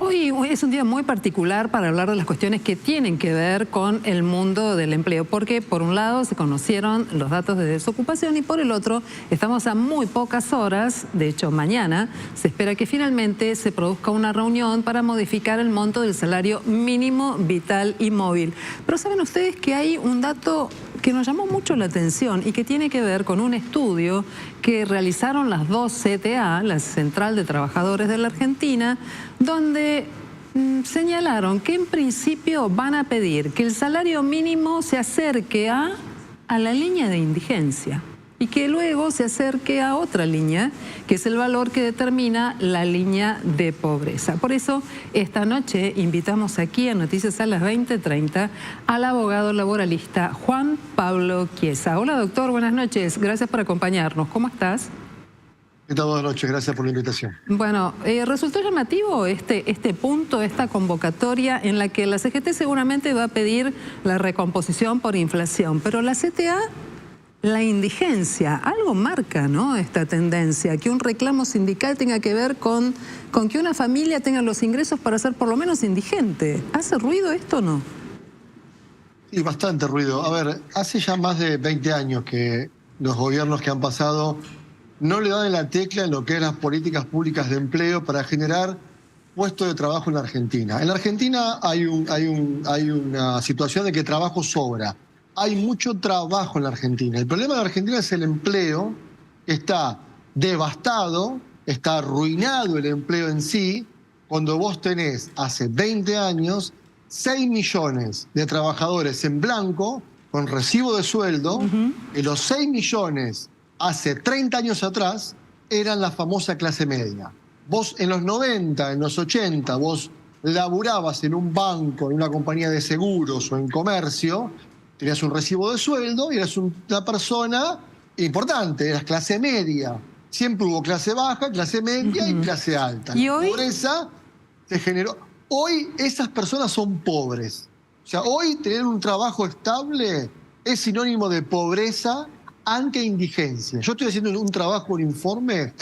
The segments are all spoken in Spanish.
Hoy es un día muy particular para hablar de las cuestiones que tienen que ver con el mundo del empleo, porque por un lado se conocieron los datos de desocupación y por el otro estamos a muy pocas horas, de hecho mañana, se espera que finalmente se produzca una reunión para modificar el monto del salario mínimo vital y móvil. Pero saben ustedes que hay un dato que nos llamó mucho la atención y que tiene que ver con un estudio que realizaron las dos CTA, la Central de Trabajadores de la Argentina, donde señalaron que en principio van a pedir que el salario mínimo se acerque a la línea de indigencia y que luego se acerque a otra línea, que es el valor que determina la línea de pobreza. Por eso, esta noche invitamos aquí a Noticias a las 20:30 al abogado laboralista Juan Pablo Chiesa. Hola doctor, buenas noches, gracias por acompañarnos. ¿Cómo estás? ¿Qué tal? Buenas noches, gracias por la invitación. Bueno, resultó llamativo este punto, esta convocatoria en la que la CGT seguramente va a pedir la recomposición por inflación, pero la CTA, la indigencia, algo marca, ¿no?, esta tendencia, que un reclamo sindical tenga que ver con que una familia tenga los ingresos para ser por lo menos indigente. ¿Hace ruido esto o no? Sí, bastante ruido. A ver, hace ya más de 20 años que los gobiernos que han pasado no le dan en la tecla en lo que es las políticas públicas de empleo para generar puestos de trabajo en la Argentina. En la Argentina hay una situación de que trabajo sobra. Hay mucho trabajo en la Argentina. El problema de la Argentina es el empleo, que está devastado, está arruinado el empleo en sí, cuando vos tenés hace 20 años 6 millones de trabajadores en blanco, con recibo de sueldo, y los 6 millones hace 30 años atrás eran la famosa clase media. Vos en los 90, en los 80, vos laburabas en un banco, en una compañía de seguros o en comercio, tenías un recibo de sueldo y eras una persona importante, eras clase media. Siempre hubo clase baja, clase media y clase alta. ¿Y la hoy? pobreza se generó. Hoy esas personas son pobres. O sea, hoy tener un trabajo estable es sinónimo de pobreza ante indigencia. Yo estoy haciendo un trabajo, un informe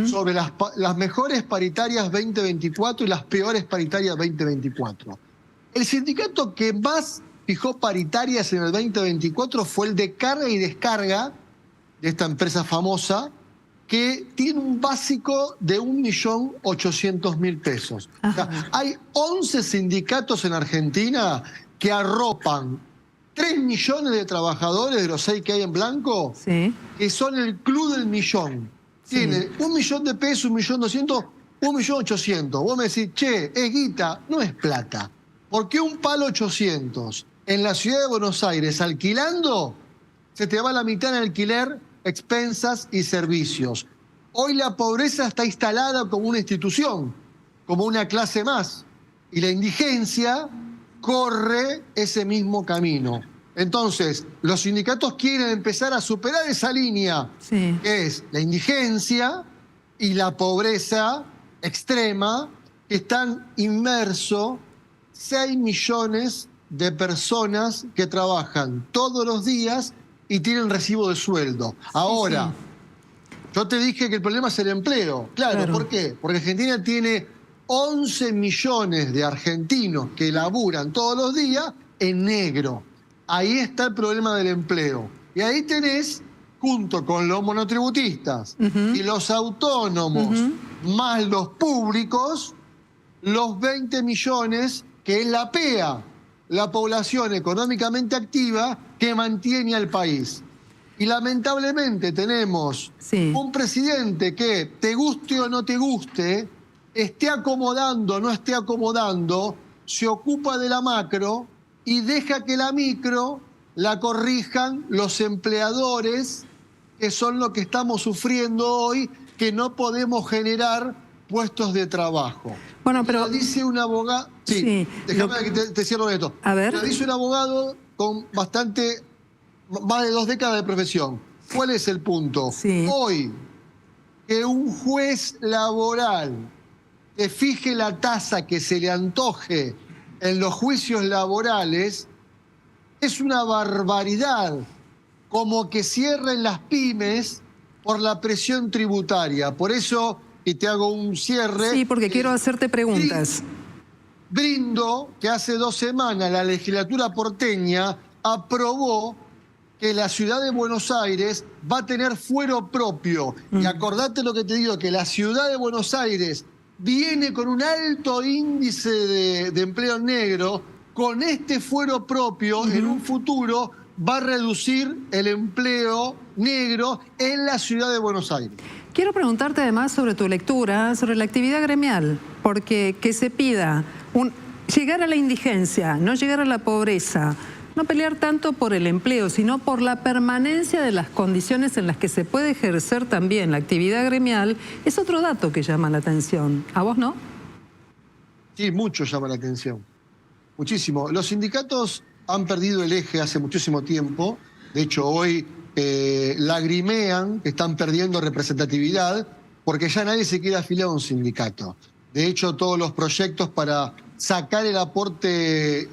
sobre las mejores paritarias 2024 y las peores paritarias 2024. El sindicato que más fijó paritarias en el 2024 fue el de carga y descarga de esta empresa famosa, que tiene un básico de 1.800.000 pesos. O sea, hay 11 sindicatos en Argentina que arropan 3 millones de trabajadores de los 6 que hay en blanco, Sí. que son el club del millón. Sí. Tienen 1 millón de pesos, 1.200.000, 1.800.000. Vos me decís, che, es guita, no es plata. ¿Por qué un palo 800 en la ciudad de Buenos Aires alquilando se te va la mitad en alquiler, expensas y servicios? Hoy la pobreza está instalada como una institución, como una clase más, y la indigencia corre ese mismo camino. Entonces, los sindicatos quieren empezar a superar esa línea, Sí. que es la indigencia y la pobreza extrema, que están inmersos 6 millones de personas que trabajan todos los días y tienen recibo de sueldo. Ahora, yo te dije que el problema es el empleo. Claro, ¿por qué? Porque Argentina tiene 11 millones de argentinos que laburan todos los días en negro. Ahí está el problema del empleo. Y ahí tenés, junto con los monotributistas y los autónomos, más los públicos, los 20 millones que es la PEA, la población económicamente activa que mantiene al país. Y lamentablemente tenemos un presidente que, te guste o no te guste, esté acomodando o no esté acomodando, se ocupa de la macro y deja que la micro la corrijan los empleadores, que son lo que estamos sufriendo hoy, que no podemos generar puestos de trabajo. Bueno, pero lo dice un abogado. Sí, déjame que te cierro esto. A ver. Lo dice un abogado con más de 2 décadas de profesión. ¿Cuál es el punto? Hoy, que un juez laboral te fije la tasa que se le antoje en los juicios laborales es una barbaridad. Como que cierren las pymes por la presión tributaria. Por eso, y te hago un cierre. Sí, porque quiero hacerte preguntas. brindo que hace 2 semanas la legislatura porteña aprobó que la ciudad de Buenos Aires va a tener fuero propio. Y acordate lo que te digo, que la ciudad de Buenos Aires viene con un alto índice de empleo negro. Con este fuero propio, en un futuro, va a reducir el empleo negro en la ciudad de Buenos Aires. Quiero preguntarte además sobre tu lectura, sobre la actividad gremial, porque que se pida llegar a la indigencia, no llegar a la pobreza, no pelear tanto por el empleo, sino por la permanencia de las condiciones en las que se puede ejercer también la actividad gremial, es otro dato que llama la atención. ¿A vos no? Sí, mucho llama la atención. Muchísimo. Los sindicatos han perdido el eje hace muchísimo tiempo. De hecho, hoy lagrimean que están perdiendo representatividad porque ya nadie se quiere afiliar a un sindicato. De hecho, todos los proyectos para sacar el aporte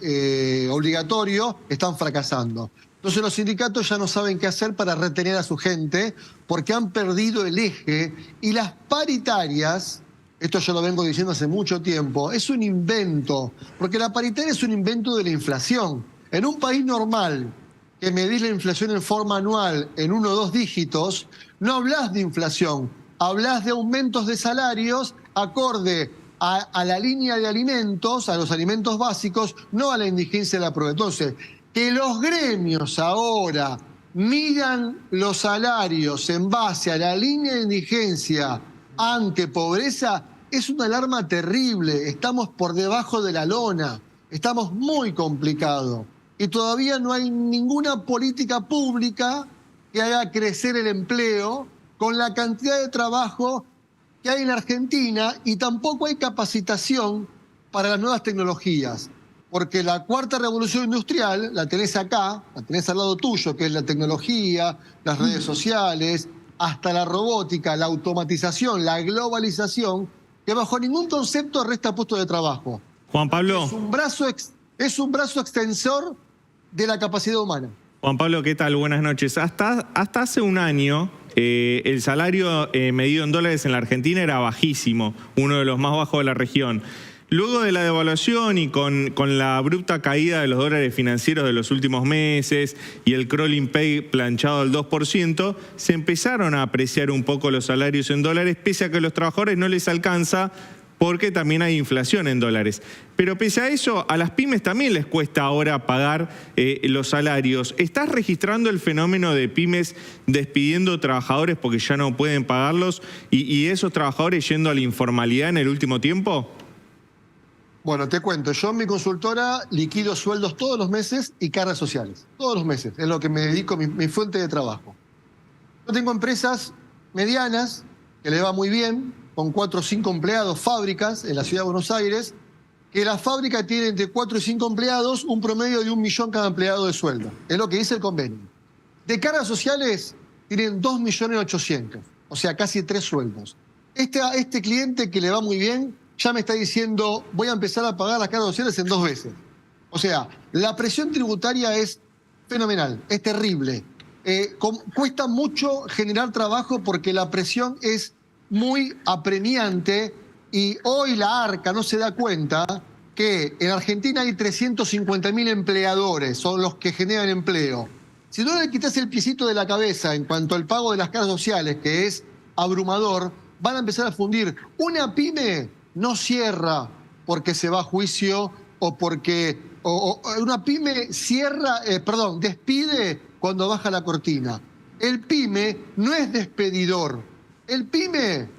obligatorio están fracasando. Entonces los sindicatos ya no saben qué hacer para retener a su gente porque han perdido el eje, y las paritarias, esto yo lo vengo diciendo hace mucho tiempo, es un invento, porque la paritaria es un invento de la inflación. En un país normal, que medís la inflación en forma anual en 1 o 2 dígitos, no hablas de inflación, hablas de aumentos de salarios acorde a la línea de alimentos, a los alimentos básicos, no a la indigencia de la pobreza. Entonces, que los gremios ahora midan los salarios en base a la línea de indigencia ante pobreza es una alarma terrible. Estamos por debajo de la lona, estamos muy complicados. Y todavía no hay ninguna política pública que haga crecer el empleo con la cantidad de trabajo que hay en la Argentina, y tampoco hay capacitación para las nuevas tecnologías. Porque la 4ª revolución industrial la tenés acá, la tenés al lado tuyo, que es la tecnología, las redes sociales, hasta la robótica, la automatización, la globalización, que bajo ningún concepto resta puestos de trabajo. Juan Pablo. Es un brazo extensor de la capacidad humana. Juan Pablo, ¿qué tal? Buenas noches. Hasta hace un año el salario medido en dólares en la Argentina era bajísimo, uno de los más bajos de la región. Luego de la devaluación y con la abrupta caída de los dólares financieros de los últimos meses y el crawling pay planchado al 2%, se empezaron a apreciar un poco los salarios en dólares, pese a que a los trabajadores no les alcanza porque también hay inflación en dólares. Pero pese a eso, a las pymes también les cuesta ahora pagar los salarios. ¿Estás registrando el fenómeno de pymes despidiendo trabajadores porque ya no pueden pagarlos y esos trabajadores yendo a la informalidad en el último tiempo? Bueno, te cuento, yo en mi consultora liquido sueldos todos los meses y cargas sociales, todos los meses, es lo que me dedico, mi fuente de trabajo. Yo tengo empresas medianas, que le va muy bien, con 4 o 5 empleados, fábricas en la ciudad de Buenos Aires, que la fábrica tiene entre 4 y 5 empleados, un promedio de 1 millón cada empleado de sueldo, es lo que dice el convenio. De cargas sociales tienen 2.800.000, o sea, casi 3 sueldos. Este cliente que le va muy bien, ya me está diciendo, voy a empezar a pagar las cargas sociales en 2 veces. O sea, la presión tributaria es fenomenal, es terrible. Cuesta mucho generar trabajo porque la presión es muy apremiante, y hoy la ARCA no se da cuenta que en Argentina hay 350.000 empleadores, son los que generan empleo. Si no le quitas el piecito de la cabeza en cuanto al pago de las cargas sociales, que es abrumador, van a empezar a fundir. Una pyme no cierra porque se va a juicio o porque... una pyme despide cuando baja la cortina. El pyme no es despedidor. El pyme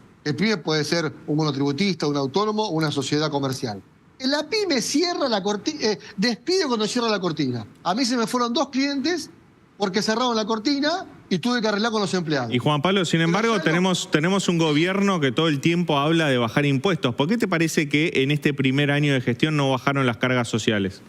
puede ser un monotributista, un autónomo o una sociedad comercial. La pyme cierra la cortina, despide cuando cierra la cortina. A mí se me fueron 2 clientes porque cerraron la cortina y tuve que arreglar con los empleados. Y Juan Pablo, sin embargo, tenemos un gobierno que todo el tiempo habla de bajar impuestos. ¿Por qué te parece que en este primer año de gestión no bajaron las cargas sociales?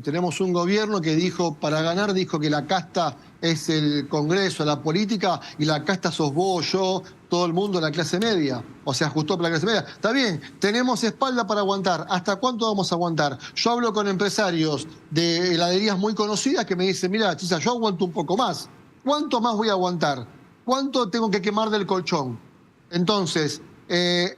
Tenemos un gobierno que dijo, para ganar, dijo que la casta es el Congreso, la política, y la casta sos vos, yo, todo el mundo, la clase media. O sea, ajustó para la clase media. Está bien, tenemos espalda para aguantar. ¿Hasta cuánto vamos a aguantar? Yo hablo con empresarios de heladerías muy conocidas que me dicen, mira, Chisa, yo aguanto un poco más. ¿Cuánto más voy a aguantar? ¿Cuánto tengo que quemar del colchón? Entonces,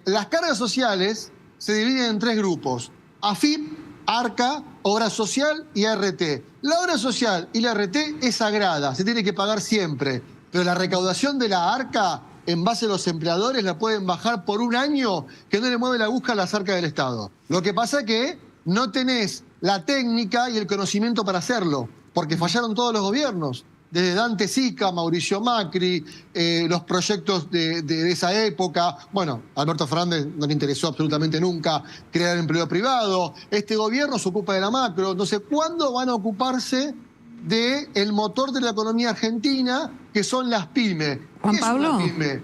las cargas sociales se dividen en 3 grupos. AFIP, ARCA, Obra Social y ART. La Obra Social y la ART es sagrada, se tiene que pagar siempre, pero la recaudación de la ARCA, en base a los empleadores, la pueden bajar por un año que no le mueve la aguja a las arcas del Estado. Lo que pasa es que no tenés la técnica y el conocimiento para hacerlo, porque fallaron todos los gobiernos. Desde Dante Sica, Mauricio Macri, los proyectos de esa época. Bueno, a Alberto Fernández no le interesó absolutamente nunca crear empleo privado. Este gobierno se ocupa de la macro. No sé cuándo van a ocuparse del motor de la economía argentina, que son las pymes. Juan ¿Qué Pablo. es una pyme?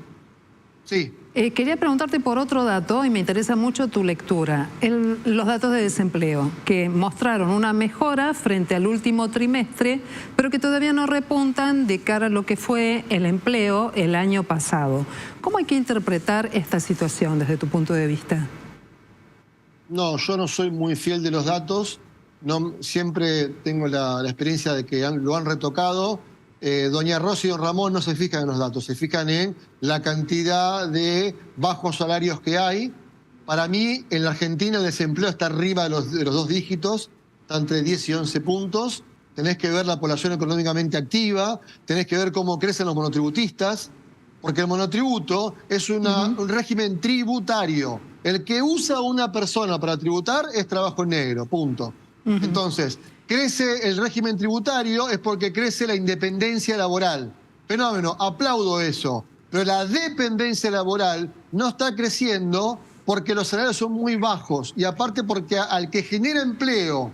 Sí. Quería preguntarte por otro dato, y me interesa mucho tu lectura. Los datos de desempleo, que mostraron una mejora frente al último trimestre, pero que todavía no repuntan de cara a lo que fue el empleo el año pasado. ¿Cómo hay que interpretar esta situación desde tu punto de vista? No, yo no soy muy fiel de los datos. No, siempre tengo la experiencia de que lo han retocado. Doña Rosy y don Ramón no se fijan en los datos, se fijan en la cantidad de bajos salarios que hay. Para mí, en la Argentina el desempleo está arriba de los 2 dígitos, está entre 10 y 11 puntos. Tenés que ver la población económicamente activa, tenés que ver cómo crecen los monotributistas, porque el monotributo es un régimen tributario. El que usa a una persona para tributar es trabajo negro, punto. Entonces, crece el régimen tributario es porque crece la independencia laboral. Fenómeno, aplaudo eso. Pero la dependencia laboral no está creciendo porque los salarios son muy bajos. Y aparte porque al que genera empleo,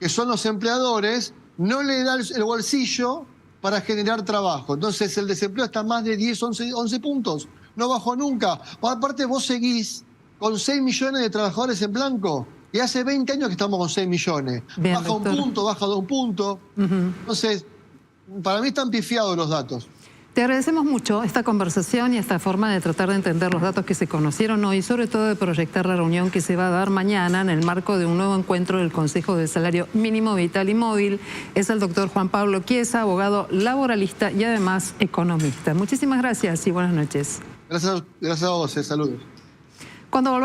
que son los empleadores, no le da el bolsillo para generar trabajo. Entonces el desempleo está más de 10, 11 puntos. No bajó nunca. Aparte vos seguís con 6 millones de trabajadores en blanco. Y hace 20 años que estamos con 6 millones. Bien, baja doctor. un punto, baja 2 puntos. Entonces, para mí están pifiados los datos. Te agradecemos mucho esta conversación y esta forma de tratar de entender los datos que se conocieron hoy, sobre todo de proyectar la reunión que se va a dar mañana en el marco de un nuevo encuentro del Consejo de Salario Mínimo Vital y Móvil. Es el doctor Juan Pablo Chiesa, abogado laboralista y además economista. Muchísimas gracias y buenas noches. Gracias a vos, saludos. Cuando volvamos